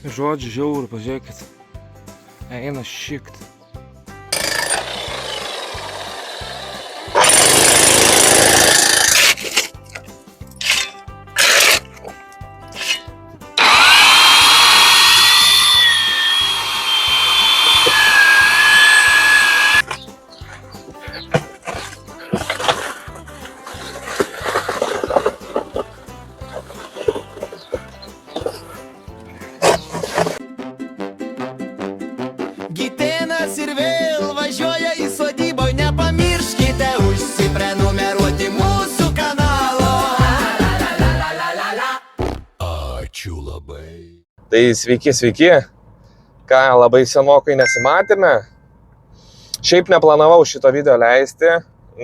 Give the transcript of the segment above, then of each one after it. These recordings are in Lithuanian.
Žodžiu, žiauru, pažiūrėkit. Eina šikt. Gitėnas ir vėl važiuoja į sodybą, nepamirškite užsiprenumeruoti mūsų kanalo. Ačiū labai. Tai sveiki. Ką, labai senokai nesimatėme. Šiaip neplanavau šito video leisti,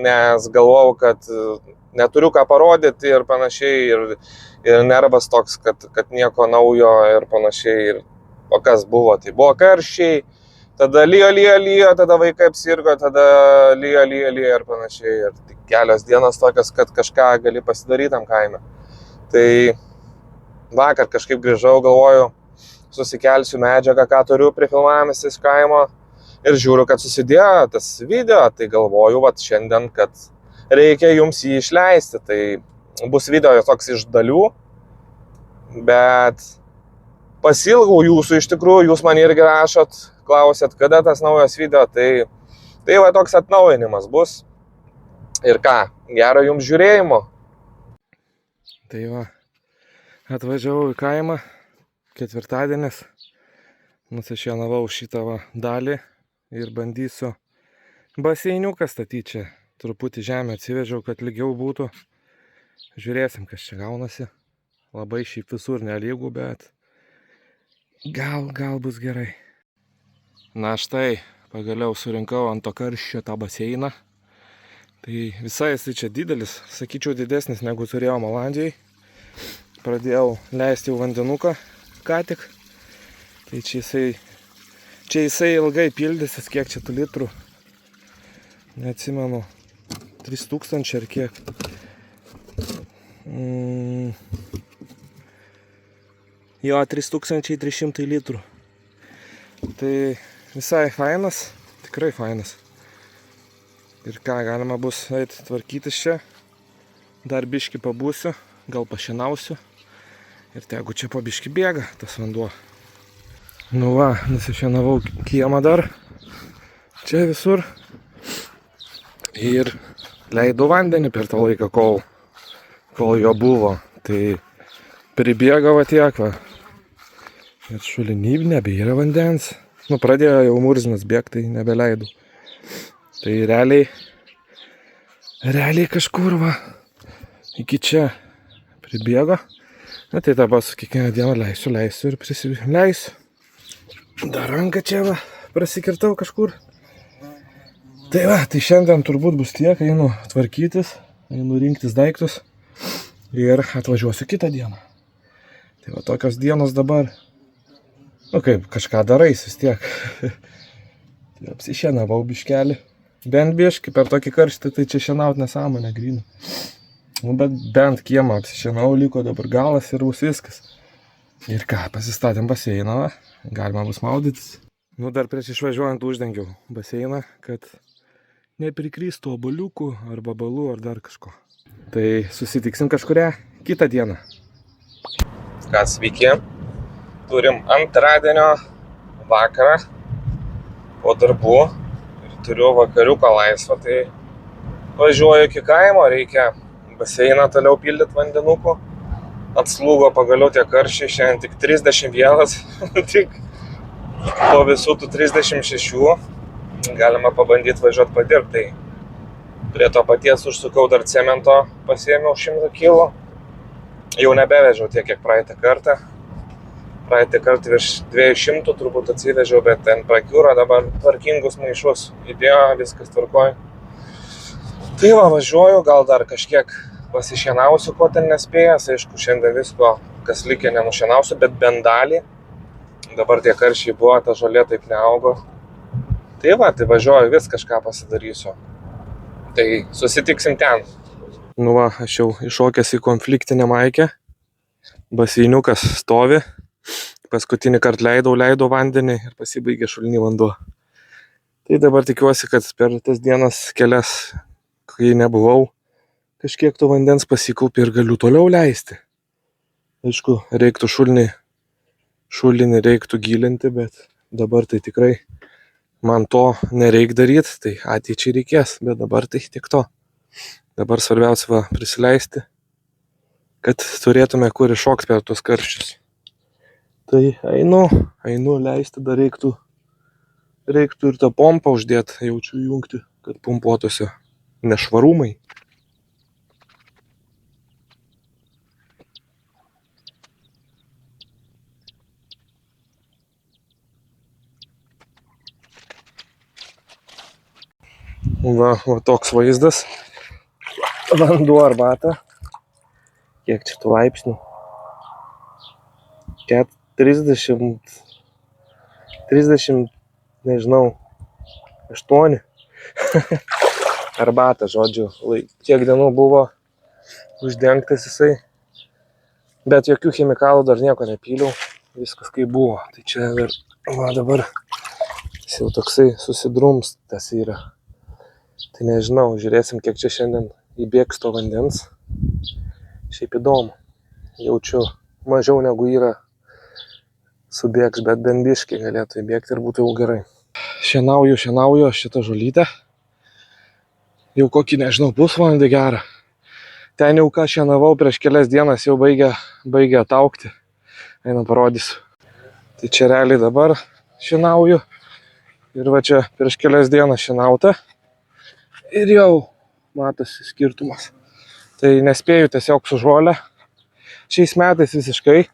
nes galvojau, kad neturiu ką parodyti ir panašiai. Ir nervas toks, kad nieko naujo ir panašiai. O kas buvo? Tai buvo karščiai. Tada lyjo, tada vaikai apsirgo, tada lyjo ir panašiai. Ir tik kelios dienos tokios, kad kažką gali pasidaryti tam kaime. Tai vakar kažkaip grįžau, galvoju, susikelsiu medžiagą, ką turiu prifilmavęs iš kaimo. Ir žiūriu, kad susidėjo tas video, tai galvoju, vat šiandien, kad reikia jums jį išleisti. Tai bus video toks iš dalių, bet pasilgau jūsų iš tikrųjų, jūs man irgi rašot, klausėt, kada tas naujas video, tai va toks atnaujinimas bus. Ir ką, gero jums žiūrėjimo. Tai va, atvažiavau į kaimą, ketvirtadienis, nusišienavau šitą va dalį ir bandysiu baseiniuką statyti čia. Truputį žemę atsivežiau, kad lygiau būtų. Žiūrėsim, kas čia gaunasi. Labai šiaip visur nelygų, bet gal bus gerai. Na štai, pagaliau surinkau ant to karščio tą baseiną. Tai visai jisai čia didelis, sakyčiau didesnis negu turėjau Olandijai. Pradėjau leisti jau vandenuką ką tik. Tai čia jisai ilgai pildysis, kiek čia tų litrų. Neatsimenu, 3000 ar kiek. Jo, 3300 litrų. Tai visai fainas, tikrai fainas. Ir ką, galima bus eiti tvarkytis čia. Dar biškį pabūsiu, gal pašienausiu. Ir tegu čia po biškį bėga tas vanduo. Nu va, nusišienavau kiemą dar. Čia visur. Ir leidau vandenį per tą laiką, kol jo buvo. Tai pribėga va tiek va. Ir šulinį nebėra vandens. Nu, pradėjo jau murzinas bėgti, tai nebeleidau. Tai realiai kažkur va, iki čia pribėgo. Na tai dabar su kiekvieną dieną leisiu ir prisileisiu. Dar ranką čia va, prasikirtau kažkur. Tai va, tai šiandien turbūt bus tiek, einu tvarkytis, einu rinktis daiktus ir atvažiuosiu kitą dieną. Tai va, tokios dienos dabar. Nu kaip, kažką darais vis tiek. Tai apsišienavau biškelį. Bent biškį per tokį karštį, tai čia šienaut nesąmonę grynų. Nu, bet bent kiemą apsišienau, liko dabar galas ir bus viskas. Ir ką, pasistatėm baseiną, galima bus maudytis. Nu, dar prieš išvažiuojant uždengiau baseiną, kad neprikristų obuoliukų ar babalų ar dar kažko. Tai susitiksim kažkuria kitą dieną. Ką, sveiki. Turim antradienio vakarą po darbų ir turiu vakariuką laisvą, tai važiuoju iki kaimo, reikia baseiną toliau pildyti vandenukų. Atslūgo pagaliau tie karščiai, šiandien tik 31, tik po visų tų 36 galima pabandyti važiuoti padirbti. Tai prie to paties užsukau dar cemento, pasiėmiau 100 kg, jau nebevežiau tiek, kiek praeitą kartą. Praeitą kartą virš 200 turbūt atsivežiau, bet ten prakiūro dabar tvarkingus maišus įdėjo, viskas tvarkoj. Tai va, važiuoju, gal dar kažkiek pasišienausiu, ko ten nespėjęs. Aišku, šiandien visko, kas likė, nenušienausiu, bet bent dalį. Dabar tie karščiai buvo, ta žolė taip neaugo. Tai va, tai važiuoju, vis kažką pasidarysiu. Tai susitiksim ten. Nu va, aš jau iššokęs į konfliktinę maikę. Baseiniukas stovi. paskutinį kartą leidau vandenį ir pasibaigė šulinį vanduo. Tai dabar tikiuosi, kad per tas dienas kelias, kai nebuvau, kažkiek to vandens pasikaupė ir galiu toliau leisti. Aišku, reiktų šulinį reiktų gilinti, bet dabar tai tikrai man to nereik daryti, tai ateičiai reikės, bet dabar tai tik to. Dabar svarbiausia prisileisti, kad turėtume kur iššokti per tuos karščius. Tai einu leisti, dar reiktų ir tą pompą uždėti, jaučiu jungti, kad pumpuotųsi nešvarumai. Va toks vaizdas. Vanduo arbata. Kiek čia tų laipsnių? 30, nežinau, 8. Arbata, žodžiu. Tiek dienų buvo uždengtas jisai. Bet jokių chemikalų dar nieko nepyliau. Viskas kaip buvo. Tai čia dabar jis jau toksai susidrumstas yra. Tai nežinau, žiūrėsim, kiek čia šiandien įbėgs to vandens. Šiaip įdomu. Jaučiu mažiau negu yra subėgs, bet bent biškį galėtų įbėgti ir būtų jau gerai. Šienauju šitą žolytę. Jau kokį, nežinau, pusvalandį gerą. Ten jau ką šienavau prieš kelias dienas jau baigia ataugti. Einam parodysiu. Tai čia realiai dabar šienauju. Ir va čia prieš kelias dienas šienauta. Ir jau matosi skirtumas. Tai nespėju tiesiog su žolė. Šiais metais visiškai.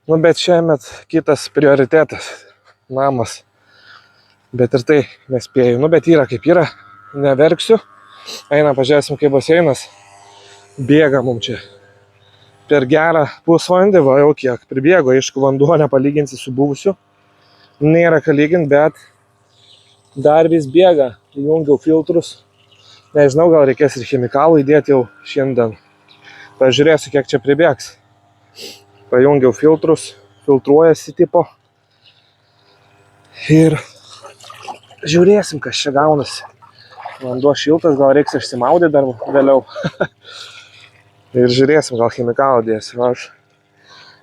Bet šiemet kitas prioritetas. Namas. Bet ir tai nespėju. Bet yra kaip yra. Neverksiu. Einam, pažiūrėsim, kaip baseinas. Bėga mum čia. Per gerą pusvalandį, va jau kiek pribėgo. Aišku, vanduo nepalyginsi su buvusiu. Nėra ką lyginti, bet dar vis bėga. Įjungiau filtrus. Nežinau, gal reikės ir chemikalų įdėti jau šiandien. Pažiūrėsiu, kiek čia pribėgs. Pajungiau filtrus. Filtruojasi tipo. Ir žiūrėsim, kas čia gaunasi. Vanduo šiltas, gal reiks išsimaudyti dar vėliau. Ir žiūrėsim, gal chemikalą dėsiu. Aš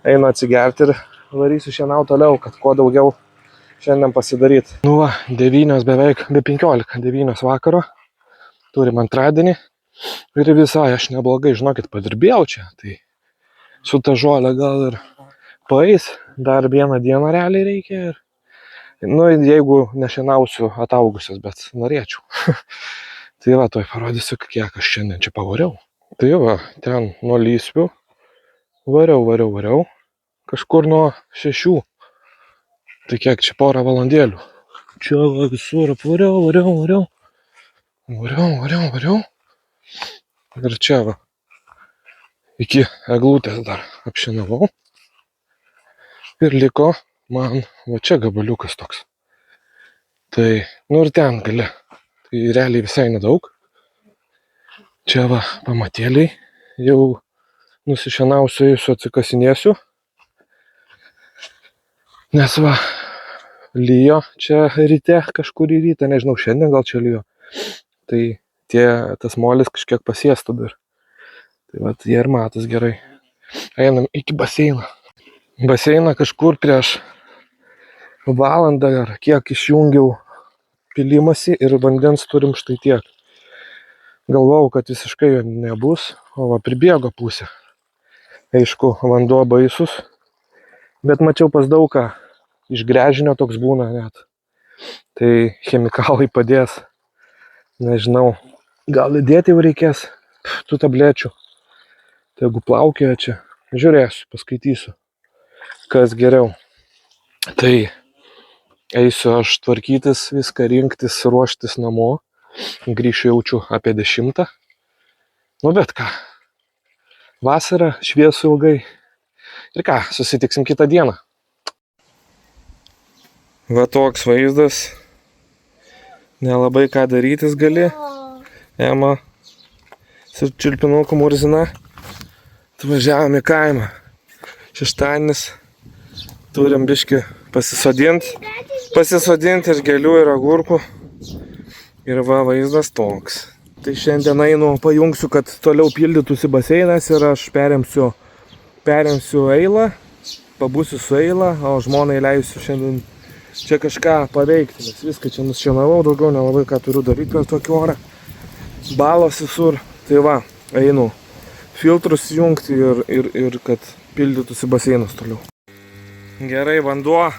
einu atsigerti ir varysiu šienau toliau, kad kuo daugiau šiandien pasidaryti. Nu va, 9 beveik, be 15, 9 vakaro. Turim antradienį. Ir visai aš neblogai, žinokit, padirbėjau čia. Tai su ta žolė gal ir paeis. Dar vieną dieną realiai reikia. Ir jeigu nešienausiu ataugusios, bet norėčiau. Tai va, toj parodysiu, kiek aš šiandien čia pavariau. Tai va, ten nuo lysvių variau. Kažkur nuo 6. Tai kiek čia porą valandėlių. Čia va, visur apvariau. Variau. Ir čia va, iki eglutės dar apšienavau. Ir liko man va čia gabaliukas toks. Tai, ir ten gale. Tai realiai visai nedaug. Čia va, pamatėliai. Jau nusišienausiu, atsikasinėsiu. Nes va, lyjo čia ryte, kažkur į rytą, nežinau, šiandien gal čia lyjo. Tai tas molis kažkiek pasiestų dar. Tai va, jie ir matos gerai. Einam iki baseino. Baseiną kažkur prieš valandą ar kiek išjungiau pilimąsi ir vandens turim štai tiek. Galvojau, kad visiškai nebus, o va, pribėgo pusė. Aišku, vanduo baisus, bet mačiau pas daug ką iš gręžinio toks būna net. Tai chemikalai padės. Nežinau, gal įdėti jau reikės tų tablečių. Tai jeigu plaukioja čia, žiūrėsiu, paskaitysiu, kas geriau. Tai eisiu aš tvarkytis, viską rinktis, ruoštis namo. Grįšiu jaučiu apie 10. Bet ką, vasara, šviesu ilgai. Ir ką, susitiksim kitą dieną. Va toks vaizdas. Nelabai ką darytis gali. Ema su čiulpinuku murzina. Atvažiavom į kaimą. Šeštadienis. Turim biškį pasisodinti ir gėlių, ir agurkų. Ir va, vaizdas toks. Tai šiandien einu, pajungsiu, kad toliau pildytųsi baseinas ir aš perimsiu eilą, pabūsiu su eilą, o žmonai leisiu šiandien čia kažką paveikti, nes viską čia nušienavau, daugiau nelabai ką turiu daryti per tokį orą. Balos visur. Tai va, einu filtrus jungti ir kad pildytųsi baseinas toliau. Gerai, vanduo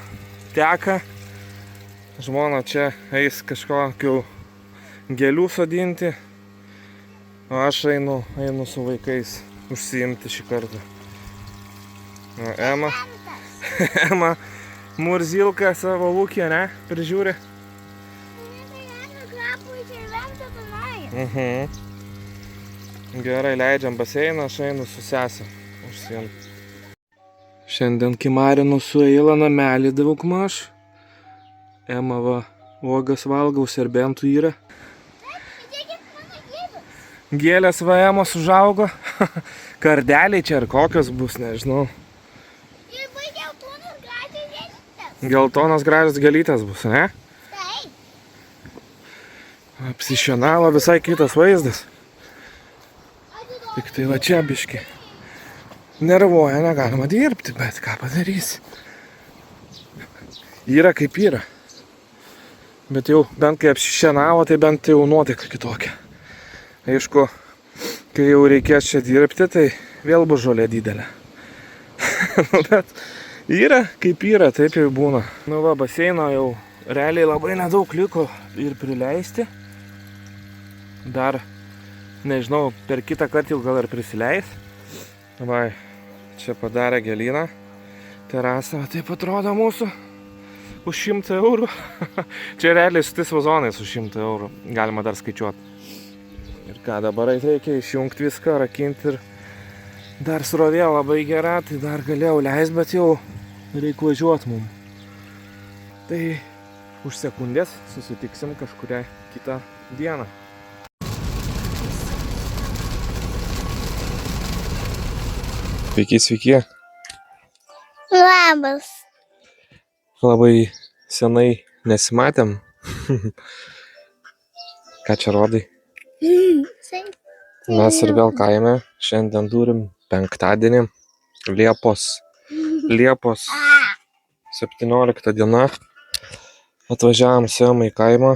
teka. Žmona čia eis kažkokių gėlių sodinti, o aš einu su vaikais užsiimti šį kartą. Ema Murzilka savo ūkį, ne? Prižiūri. Gerai, leidžiam baseiną, aš einu su sese užsiimti. Šiandien kimarinu su eilą namelį daugmaž. Ema va, uogas valgau, serbentų yra. Gėlės va Emos užaugo. Kardeliai čia ar kokios bus, nežinau. Geltonas gražios gėlytės bus, ne? Taip. Apsišienavo visai kitas vaizdas. Tik tai va čia biški. Nervuoja, negalima dirbti, bet ką padarysi. Yra kaip yra. Bet jau bent kai apsišienavo, tai bent jau nuotaika kitokia. Aišku, kai jau reikės čia dirbti, tai vėl bus žolė didelė. Bet yra kaip yra, taip jau būna. Nu va, baseino jau realiai labai nedaug liko ir prileisti. Dar, nežinau, per kitą kartą jau gal ir prisileis. Va, čia padarė gėlyną. Terasą, taip atrodo mūsų. Už 100 eurų. Čia realiai su tais vazonais už 100 eurų. Galima dar skaičiuoti. Ir ką dabar reikia išjungti viską, rakinti ir dar srovė labai gera, tai dar galėjau leist, bet jau reikia važiuoti mum. Tai už sekundės susitiksim kažkurią kitą dieną. Sveiki. Labas. Labai senai nesimatėm. Ką čia rodai? Mes ir vėl kaime. Šiandien turim penktadienį. Liepos 17 diena. Atvažiavam su Ema į kaimą.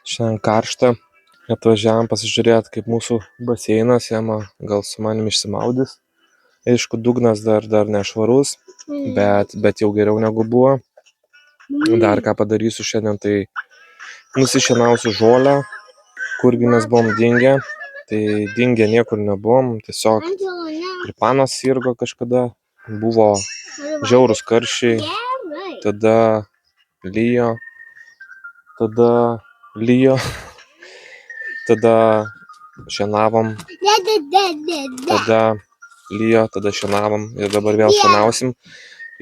Šiandien karšta. Atvažiavam pasižiūrėti, kaip mūsų baseinas. Ema gal su manim išsimaudys. Aišku, dugnas dar nešvarus, bet jau geriau negu buvo. Dar ką padarysiu šiandien, tai nusišienausiu žolę, kurgi mes buvom dingę. Tai dingę niekur nebuvom, tiesiog ir panas sirgo kažkada, buvo žiaurūs karščiai, tada lijo, tada šienavom, tada lijo, tada šienavom ir dabar vėl šienausim.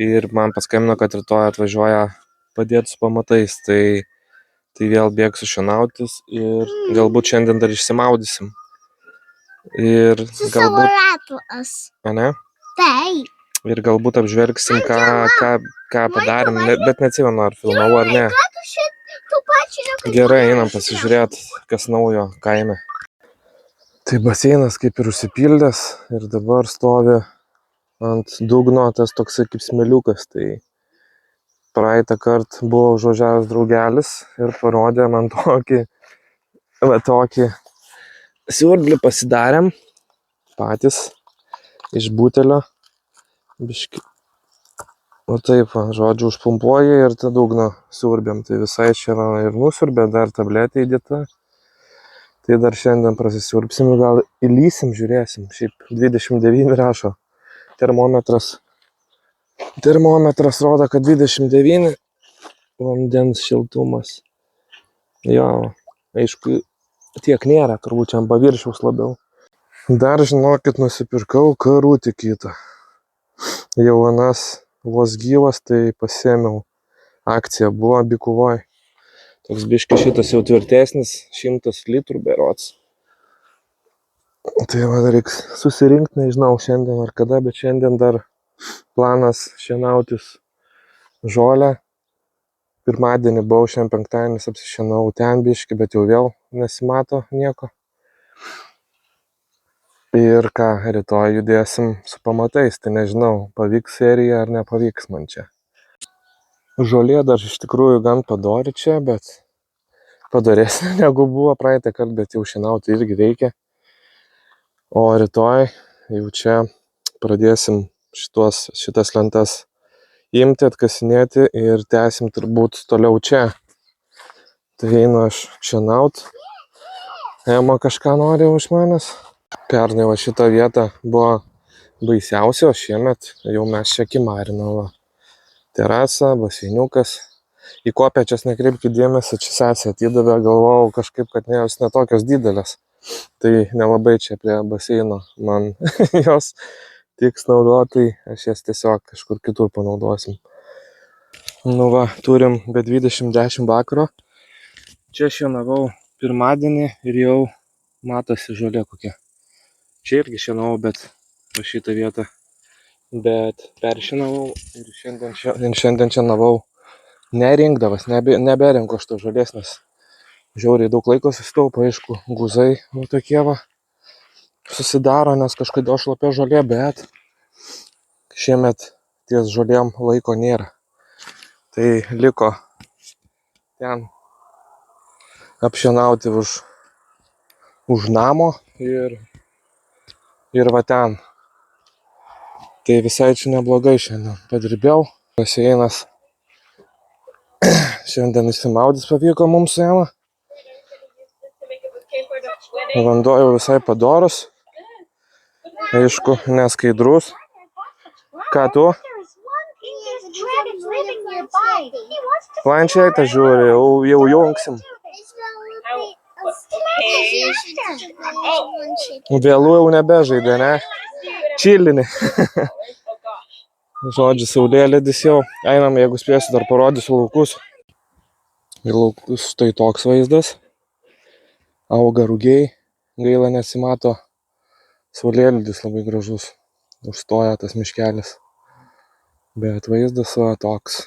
Ir man paskambino, kad rytoj atvažiuoja padėti su pamatais, tai vėl bėgsiu šienautis ir galbūt šiandien dar išsimaudysim. Ir galbūt, ane? Taip. Ir galbūt apžvelgsim, ką padarėm, bet neatsimenu, ar filmavau ar ne. Gerai, einam pasižiūrėti, kas naujo kaime. Tai baseinas kaip ir užsipildęs ir dabar stovi ant dugno tas toksai kaip smėliukas. Tai praeitą kartą buvo užvažiavęs draugelis ir parodė man tokį siurblį pasidarėm patys iš butelio. Biški. O taip, žodžiu, užpumpuoji ir tą dugną siurbiam. Tai visai čia ir nusiurbė, dar tabletė įdėta. Tai dar šiandien prasisiurbsim ir gal įlysim, žiūrėsim. Šiaip 29 rašo. Termometras rodo, kad 29 vandens šiltumas. Jo, aišku, tiek nėra, turbūt čia ant paviršiaus labiau. Dar žinokit, nusipirkau karutį kitą. Jau anas vos gyvas, tai pasiėmiau. Akcija buvo Bikuvoj. Toks biški šitas jau tvirtesnis, 100 litrų berods. Tai va, reiks susirinkti, nežinau šiandien ar kada, bet šiandien dar planas šienautis žolę. Pirmadienį buvau, šiandien penktadienis apsišienau ten biškį, bet jau vėl nesimato nieko. Ir ką, rytoj judėsim su pamatais, tai nežinau, pavyks serija ar nepavyks man čia. Žolė dar iš tikrųjų gan padori čia, bet padoresnė negu buvo praeitą kartą, bet jau šienauti irgi reikia. O rytoj jau čia pradėsim šitas lentas imti, atkasinėti ir tęsim turbūt toliau čia. Tai einu aš šienaut. Ema kažką nori už manęs. Pernai va šitą vietą buvo baisiausia, o šiemet jau mes čia kimarinam. Terasa, baseiniukas. Į kopėčias nekreipkit dėmesio, čia sesė atidavė, galvojau kažkaip, kad ne, jos netokios didelės. Tai nelabai čia prie baseino man jos tiks naudoti, aš jas tiesiog kažkur kitur panaudosim. Nu va, turim be 20:10 vakaro. Čia šienavau pirmadienį ir jau matosi žolė kokia. Čia irgi šienavau, bet va šitą vietą. Bet peršienavau ir šiandien šienavau nerinkdavas, neberinku aš to žolės, nes žiauriai daug laiko susitaupo, aišku, guzai tokie va susidaro, nes kažkodėl šlapia žolė, bet šiemet ties žolėm laiko nėra. Tai liko ten apšienauti už namo ir va ten. Tai visai čia neblogai šiandien padirbėjau. Baseinas šiandien išsimaudys pavyko mums su Ema. Vanduo jau visai padorus. Aišku, neskaidrus. Ką tu? Planšetę žiūri, jau jungsim. Vėlų jau nebežaidė, ne? Čilini. Žodžiu, saulėlydis jau. Einam, jeigu spėsiu, dar parodysiu laukus. Ir laukus tai toks vaizdas. Auga rugiai. Gaila nesimato. Saulėlydis labai gražus. Užstoja tas miškelis. Bet vaizdas va toks.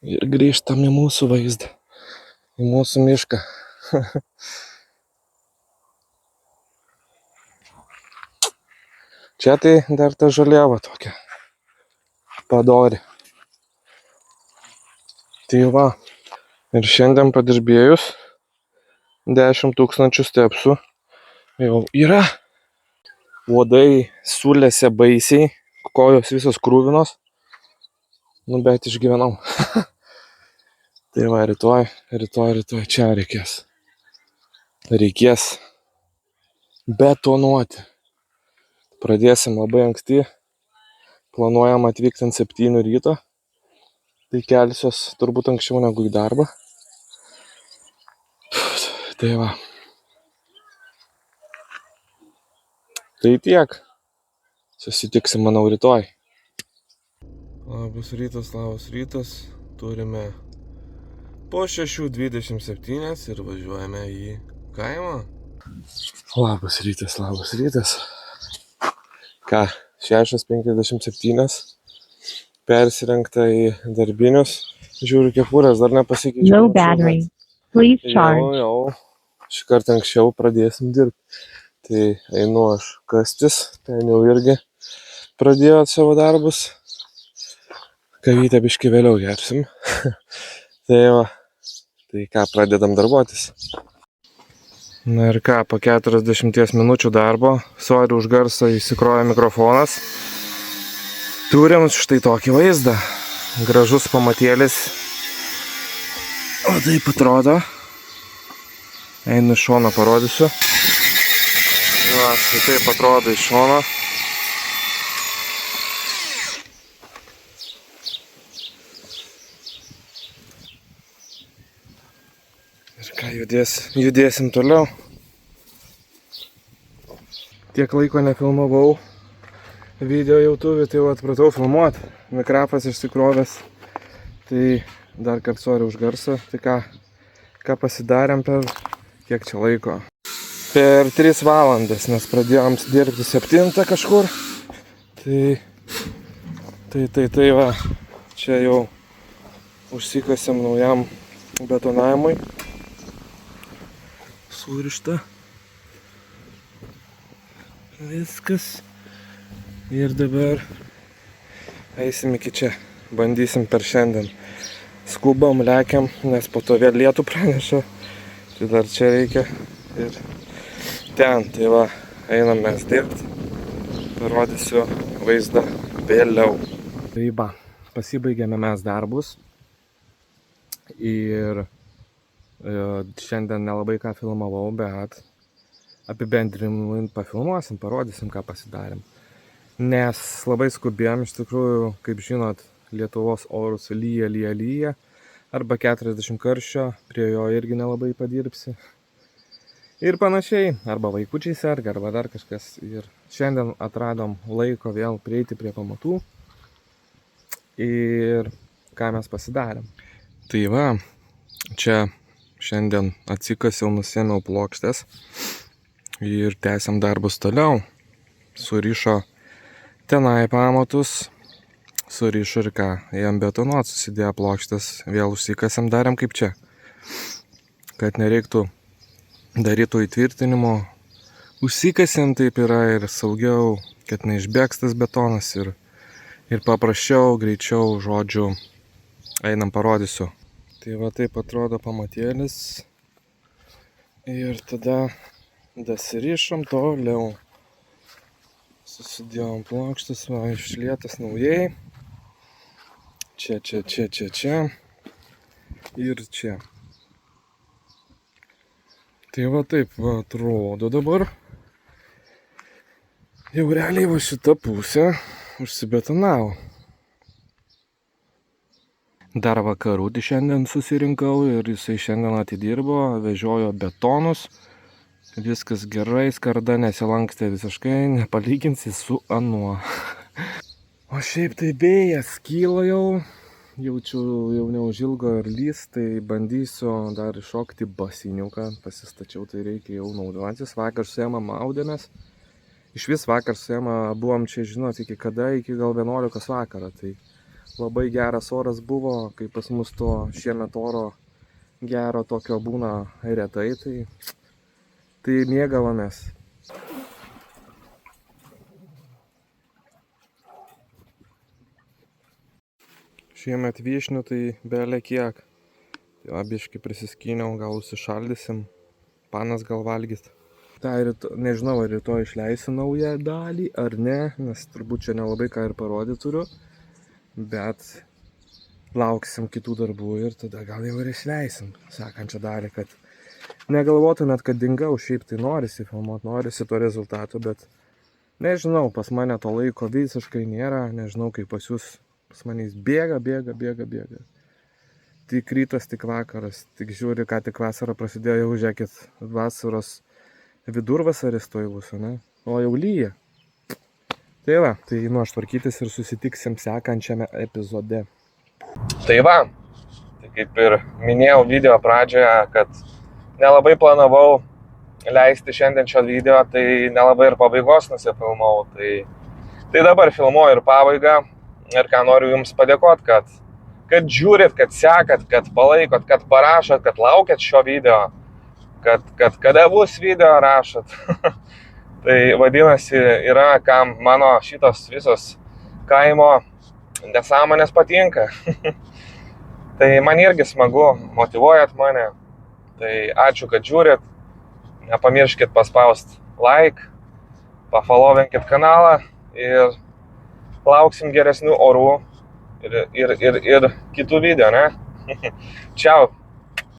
Ir grįžtam į mūsų vaizdą. Į mūsų mišką. Čia tai dar ta žaliava tokia padori. Tai va. Ir šiandien padirbėjus 10 000 stepsų jau yra. Uodai sulėse baisiai, kojos visos krūvinos. Nu, bet išgyvenau. Tai va, rytoj čia reikės betonuoti. Pradėsim labai anksti. Planuojam atvykti ant 7 ryto. Tai kelsiuos turbūt anksčiau negu į darbą. Tai va. Tai tiek. Susitiksim, manau, rytoj. Labas rytas. Turime po 6:27 ir važiuojame į kaimą. Labas rytas. Ką, 6:57. Persirengta į darbinius. Žiūriu, kepurės dar nepasikeičiau. No battery. Please charge. Jau. Šį kartą anksčiau pradėsim dirbti. Tai einu aš kastis. Ten jau irgi pradėjo savo darbus. Kavytę biškį vėliau gersim. Tai va. Tai ką, pradedam darbuotis. Na ir ką, po 40 minučių darbo. Sorry už garsą, įsikrojo mikrofonas. Turim štai tokį vaizdą. Gražus pamatėlis. O taip atrodo. Einu iš šono parodysiu. Va, štai taip atrodo iš šono. Ir ką, judėsim toliau. Tiek laiko nefilmavau video YouTube, tai jau atpratau filmuoti. Mikrofas išsikrovęs. Tai dar kart sorry už garsą. Tai ką pasidarėm per kiek čia laiko? Per 3 valandas, nes pradėjom dirbti 7 kažkur. Tai va, čia jau užsikasėm naujam betonavimui. Surišta. Viskas. Ir dabar eisim iki čia. Bandysim per šiandien. Skubam, lekiam, nes po to vėl lietų praneša. Tai dar čia reikia. Ir ten, tai va, einam mes dirbti. Parodysiu vaizdą vėliau. Tai va, pasibaigėme mes darbus. Ir šiandien nelabai ką filmavau, bet apibendrinimui pafilmuosim, parodysim, ką pasidarėm. Nes labai skubėjom, iš tikrųjų, kaip žinot, Lietuvos orus lyja, arba 40 karščio, prie jo irgi nelabai padirbsi. Ir panašiai, arba vaikučiai serga, arba dar kažkas. Ir šiandien atradom laiko vėl prieiti prie pamatų. Ir ką mes pasidarėm. Tai va, čia šiandien atsikasiau, nusėmiau plokštės ir tęsiam darbus toliau. Surišo tenai pamatus, surišo ir ką, ėjom betonuot, susidėjo plokštės, vėl užsikasėm, darėm kaip čia. Kad nereiktų darytų įtvirtinimo, užsikasėm, taip yra ir saugiau, kad neišbėgs tas betonas ir paprasčiau, greičiau, žodžiu, einam parodysiu. Tai va taip atrodo pamatėlis. Ir tada dasirišom toliau. Susidėjom plokštas, va, išlietas naujai. Čia. Ir čia. Tai va taip va atrodo dabar. Jau realiai va šita pusė užsibetonavo. Dar vakarutį šiandien susirinkau ir jisai šiandien atidirbo, vežiojo betonus. Viskas gerai, skarda nesilankstė visiškai, nepalyginsi su anuo. O šiaip tai vėjas kyla jau, jaučiu jau neužilgo ir lys, tai bandysiu dar iššokti basiniuką, pasistačiau, tai reikia jau naudotis. Vakar su Ema maudėmės. Iš vis vakar su Ema buvom čia, žinot, iki kada, iki gal 11 vakarą. Tai labai geras oras buvo, kai pas mus to šiemet oro gero tokio būna retai, tai mėgavomės. Šiemet vyšnių tai belė kiek. Tai biškį prisiskyniau, gal užsišaldysim, panas gal valgys. Tai nežinau, ar rytoj išleisiu naują dalį ar ne, nes turbūt čia nelabai ką ir parodyti turiu. Bet lauksim kitų darbų ir tada gal jau ir išleisim sekančią dalį, kad negalvotumėt, kad dingau, šiaip tai norisi filmuoti, norisi to rezultato, bet nežinau, pas mane to laiko visiškai nėra, nežinau kaip pas jūs, pas manęs bėga. Tik rytas, tik vakaras, tik žiūri, ką tik vasara prasidėjo, jau žiūrėkit, vasaros vidurvasaris tuoj bus, ne? O jau lyja. Tai va, tai einu aš tvarkytis ir susitiksim sekančiame epizode. Tai va, tai kaip ir minėjau video pradžioje, kad nelabai planavau leisti šiandien šio video, tai nelabai ir pabaigos nusifilmau. Tai dabar filmuoju ir pabaigą ir ką noriu jums padėkoti, kad žiūrit, kad sekat, kad palaikot, kad parašot, kad laukiat šio video, kad kada bus video rašot. Tai vadinasi, yra kam mano šitos visos kaimo nesąmonės patinka. Tai man irgi smagu, motyvuojat mane. Tai ačiū, kad žiūrit. Nepamirškit paspaust like, pafollowinkit kanalą ir lauksim geresnių orų ir kitų video, ne? Čiau.